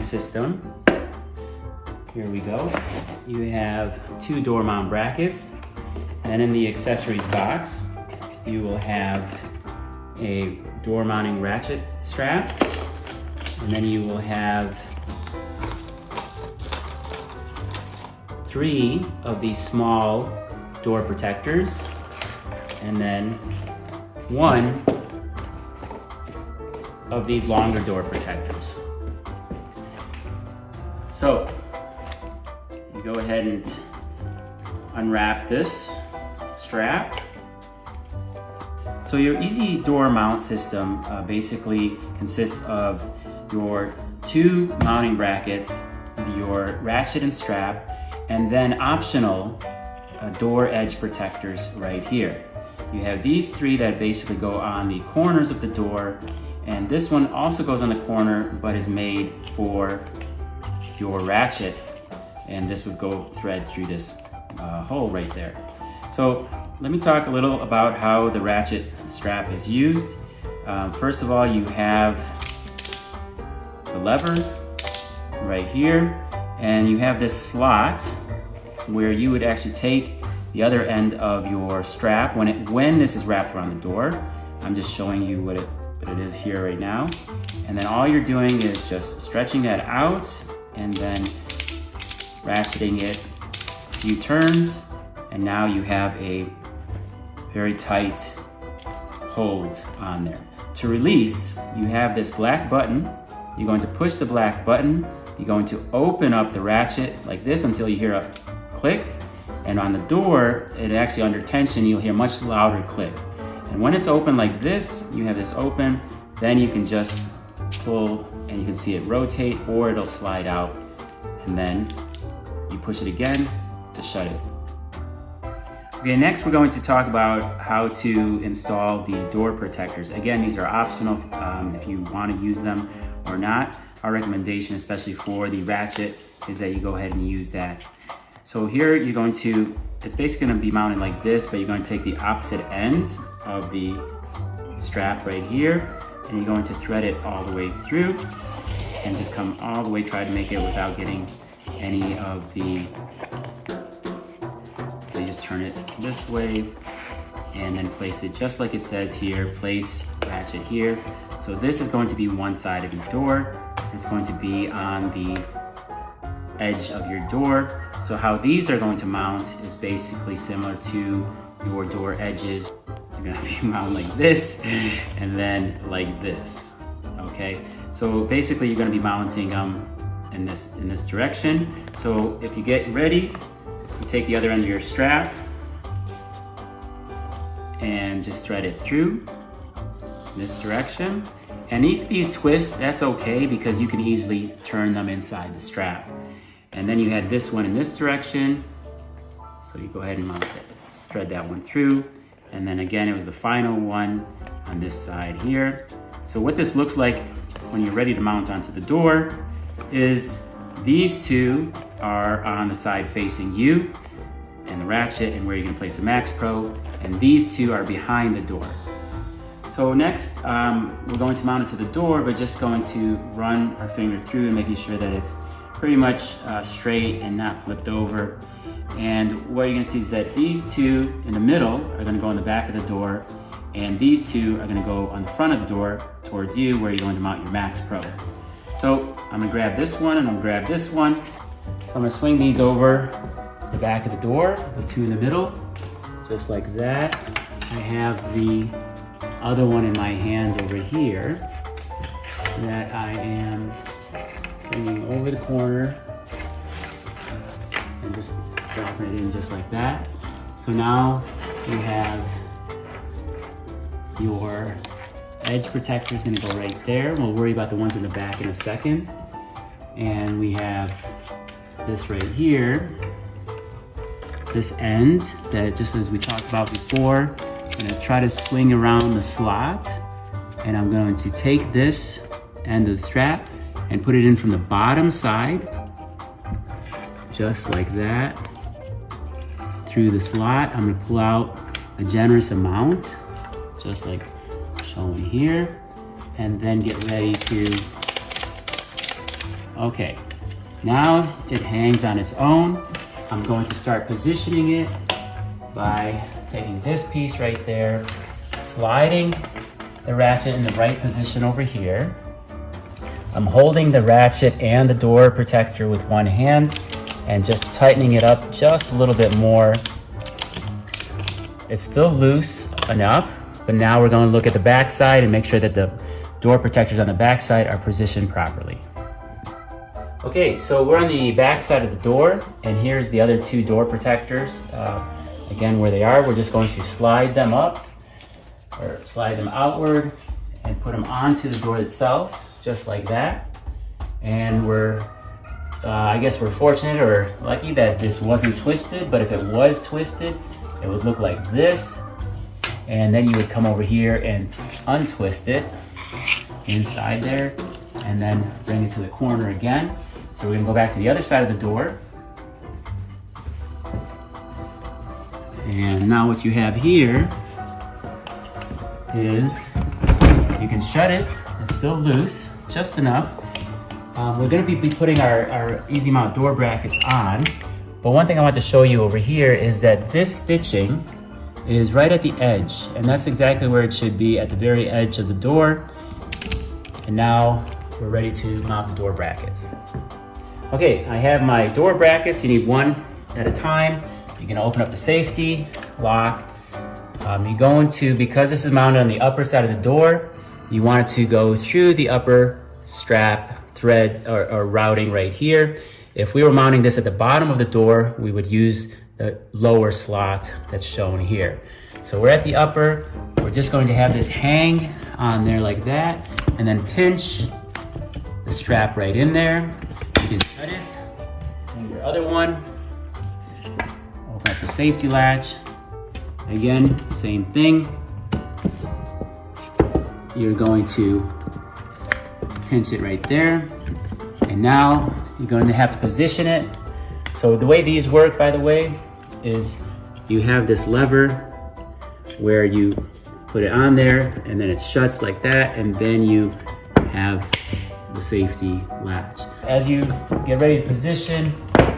system. Here we go. You have 2 door mount brackets. And in the accessories box, you will have a door mounting ratchet strap. And then you will have 3 of these small door protectors. And then 1 of these longer door protectors. So, you go ahead and unwrap this strap. So your easy door mount system basically consists of your 2 mounting brackets, your ratchet and strap, and then optional door edge protectors right here. You have these 3 that basically go on the corners of the door, and this one also goes on the corner but is made for your ratchet, and this would go thread through this hole right there. So let me talk a little about how the ratchet strap is used. First of all, you have the lever right here, and you have this slot where you would actually take the other end of your strap when this is wrapped around the door. I'm just showing you what it is here right now. And then all you're doing is just stretching that out and then ratcheting it a few turns, and now you have a very tight hold on there. To release, you have this black button. You're going to push the black button. You're going to open up the ratchet like this until you hear a click. And on the door, it actually under tension, you'll hear much louder click. And when it's open like this, you have this open, then you can just pull and you can see it rotate, or it'll slide out, and then you push it again to shut it. Okay, next we're going to talk about how to install the door protectors. Again, these are optional if you want to use them or not. Our recommendation, especially for the ratchet, is that you go ahead and use that. So here you're going to, it's basically going to be mounted like this, but you're going to take the opposite end of the strap right here, and you're going to thread it all the way through and just come all the way, try to make it without getting any of the, so you just turn it this way and then place it just like it says here, place ratchet here. So this is going to be one side of your door. It's going to be on the edge of your door. So how these are going to mount is basically similar to your door edges. You're gonna be mounted like this and then like this, okay? So basically you're gonna be mounting them in this direction. So if you get ready, you take the other end of your strap and just thread it through this direction. And if these twist, that's okay, because you can easily turn them inside the strap. And then you had this one in this direction. So you go ahead and mount it, thread that one through. And then again, it was the final one on this side here. So what this looks like when you're ready to mount onto the door is these 2 are on the side facing you and the ratchet and where you can place the Max Pro, and these 2 are behind the door. So next, we're going to mount it to the door, but just going to run our finger through and making sure that it's pretty much straight and not flipped over. And what you're gonna see is that these 2 in the middle are gonna go on the back of the door, and these 2 are gonna go on the front of the door towards you, where you're going to mount your Max Pro. So I'm gonna grab this one and I'm gonna grab this one. So I'm gonna swing these over the back of the door, the 2 in the middle, just like that. I have the other one in my hand over here that I am bringing over the corner and just dropping it in just like that. So now you have your edge protector is gonna go right there. We'll worry about the ones in the back in a second. And we have this right here, this end that, just as we talked about before, I'm gonna try to swing around the slot, and I'm going to take this end of the strap and put it in from the bottom side, just like that, through the slot. I'm gonna pull out a generous amount, just like shown here, and then get ready to Okay, now it hangs on its own. I'm going to start positioning it by taking this piece right there, sliding the ratchet in the right position over here. I'm holding the ratchet and the door protector with one hand and just tightening it up just a little bit more. It's still loose enough, but now we're going to look at the back side and make sure that the door protectors on the back side are positioned properly. Okay, so we're on the back side of the door, and here's the other two door protectors. Again, where they are, we're just going to slide them up or slide them outward and put them onto the door itself, just like that. And I guess we're fortunate or lucky that this wasn't twisted, but if it was twisted, it would look like this. And then you would come over here and untwist it inside there and then bring it to the corner again. So we're gonna go back to the other side of the door. And now what you have here is you can shut it. It's still loose, just enough. We're gonna be putting our easy mount door brackets on. But one thing I want to show you over here is that this stitching is right at the edge, and that's exactly where it should be, at the very edge of the door. And now we're ready to mount the door brackets. Okay, I have my door brackets. You need one at a time. You're gonna open up the safety lock. You're going to, because this is mounted on the upper side of the door, you want it to go through the upper strap thread or routing right here. If we were mounting this at the bottom of the door, we would use the lower slot that's shown here. So we're at the upper. We're just going to have this hang on there like that, and then pinch the strap right in there. You can shut it. And your other one, open up the safety latch. Again, same thing. You're going to pinch it right there. And now you're going to have to position it. So the way these work, by the way, is you have this lever where you put it on there and then it shuts like that, and then you have the safety latch. As you get ready to position,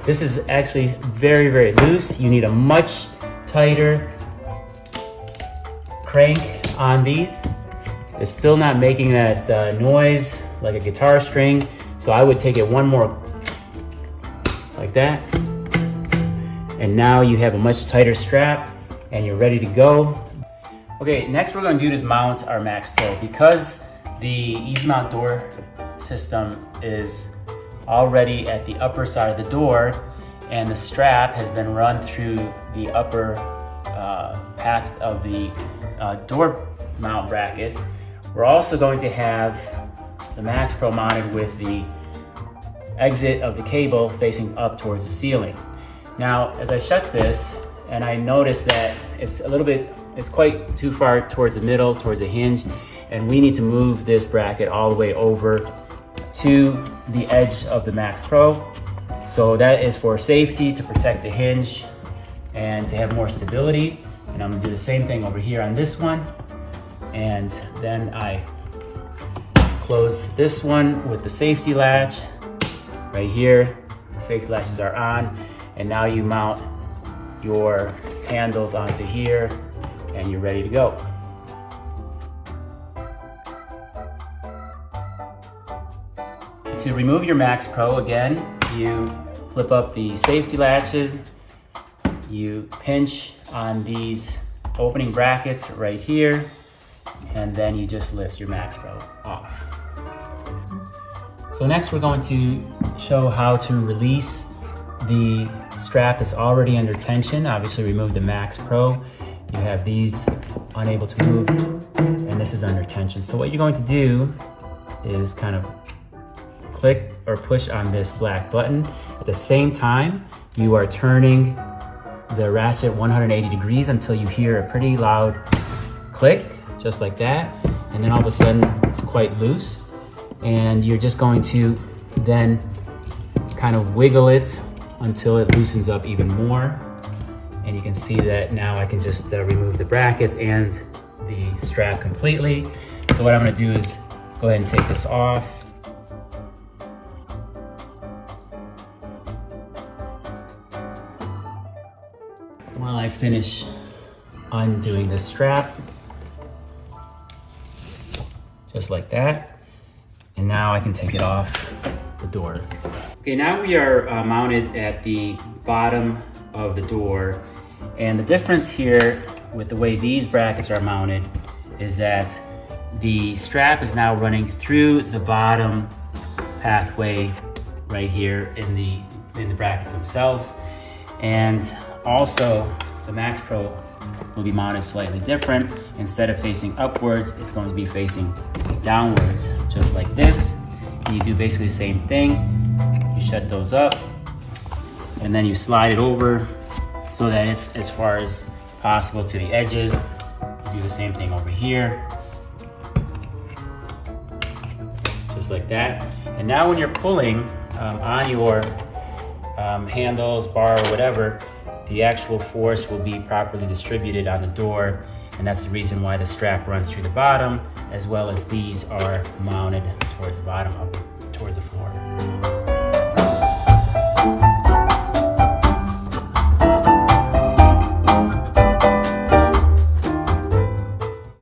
this is actually very, very loose. You need a much tighter crank on these. It's still not making that noise like a guitar string. So I would take it one more like that. And now you have a much tighter strap and you're ready to go. Okay, next we're going to do is mount our Max Pro. Because the easy mount door system is already at the upper side of the door and the strap has been run through the upper path of the door mount brackets, we're also going to have the Max Pro mounted with the exit of the cable facing up towards the ceiling. Now, as I shut this, and I notice that it's quite too far towards the middle, towards the hinge, and we need to move this bracket all the way over to the edge of the Max Pro. So that is for safety, to protect the hinge and to have more stability. And I'm gonna do the same thing over here on this one. And then I close this one with the safety latch right here. The safety latches are on. And now you mount your handles onto here and you're ready to go. To remove your Max Pro, again, you flip up the safety latches, you pinch on these opening brackets right here, and then you just lift your Max Pro off. So next we're going to show how to release the strap that's already under tension. Obviously remove the Max Pro. You have these unable to move, and this is under tension. So what you're going to do is kind of click or push on this black button. At the same time, you are turning the ratchet 180 degrees until you hear a pretty loud click, just like that. And then all of a sudden, it's quite loose. And you're just going to then kind of wiggle it until it loosens up even more. And you can see that now I can just remove the brackets and the strap completely. So what I'm gonna do is go ahead and take this off. finish undoing this strap, just like that. And now I can take it off the door. Okay, now we are mounted at the bottom of the door. And the difference here with the way these brackets are mounted is that the strap is now running through the bottom pathway right here in the brackets themselves. And also the Max Pro will be mounted slightly different. Instead of facing upwards, it's going to be facing downwards, just like this. And you do basically the same thing. You shut those up and then you slide it over so that it's as far as possible to the edges. Do the same thing over here, just like that. And now when you're pulling on your handles, bar, or whatever, the actual force will be properly distributed on the door, and that's the reason why the strap runs through the bottom, as well as these are mounted towards the bottom towards the floor.